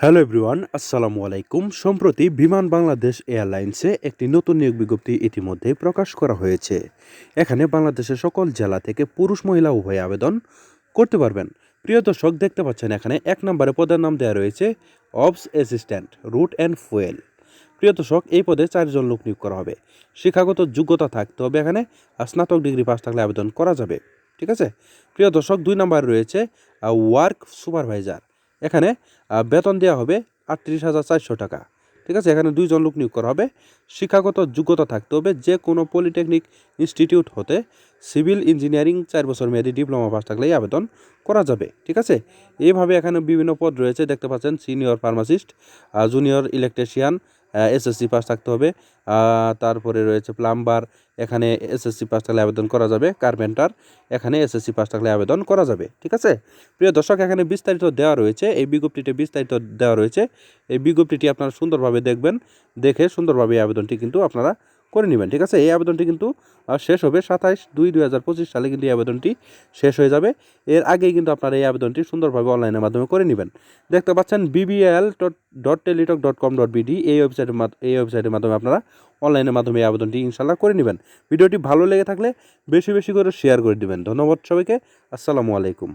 Hello everyone, আসসালামু আলাইকুম। সম্প্রতি বিমান বাংলাদেশ এয়ারলাইন্সে একটি নতুন নিয়োগ বিজ্ঞপ্তি ইতিমধ্যেই প্রকাশ করা হয়েছে। এখানে বাংলাদেশের সকল জেলা থেকে পুরুষ মহিলা উভয়ে আবেদন করতে পারবেন। প্রিয় দর্শক, দেখতে পাচ্ছেন এখানে 1 নম্বরে পদের নাম দেওয়া রয়েছে অবস অ্যাসিস্ট্যান্ট রুট অ্যান্ড ফুয়েল। প্রিয় দর্শক, এই পদে 4 জন লোক নিয়োগ করা হবে। শিক্ষাগত যোগ্যতা থাকতে হবে এখানে, স্নাতক ডিগ্রি পাস থাকলে আবেদন করা যাবে। ঠিক আছে। প্রিয় দর্শক, 2 নম্বরে রয়েছে ওয়ার্ক সুপারভাইজার। এখানে বেতন দেওয়া হবে 38,400 টাকা। ঠিক আছে। এখানে 2 জন লোক নিয়োগ করা হবে। শিক্ষাগত যোগ্যতা থাকতে হবে যে কোনো পলিটেকনিক ইনস্টিটিউট হতে সিভিল ইঞ্জিনিয়ারিং 4 বছর মেয়াদী ডিপ্লোমা পাস থাকলেই আবেদন করা যাবে। ঠিক আছে। এইভাবে এখানে বিভিন্ন পদ রয়েছে, দেখতে পাচ্ছেন। Senior pharmacist, junior electrician, SSC pass থাকতে হবে। তারপরে রয়েছে প্লাম্বার, এখানে এসএসসি পাস থাকলে আবেদন করা যাবে। কার্পেন্টার, এখানে এসএসসি পাস থাকলে আবেদন করা যাবে। ঠিক আছে। প্রিয় দর্শক, এখানে বিস্তারিত দেওয়া রয়েছে, এই বিজ্ঞপ্তিতে বিস্তারিত দেওয়া রয়েছে। এই বিজ্ঞপ্তিটি আপনারা সুন্দরভাবে দেখবেন, দেখে সুন্দরভাবে এই আবেদনটি কিন্তু আপনারা করে নেবেন। ঠিক আছে। এই আবেদনটি কিন্তু শেষ হবে 27/2/2025 সালে কিন্তু এই আবেদনটি শেষ হয়ে যাবে। এর আগেই কিন্তু আপনারা এই আবেদনটি সুন্দরভাবে অনলাইনের মাধ্যমে করে নেবেন। দেখতে পাচ্ছেন bbl.teletalk.com.bd এই ওয়েবসাইটের মাধ্যমে আপনারা অনলাইনের মাধ্যমে এই আবেদনটি ইনশাল্লাহ করে নেবেন। ভিডিওটি ভালো লেগে থাকলে বেশি বেশি করে শেয়ার করে দিবেন। ধন্যবাদ সবাইকে। আসসালামু আলাইকুম।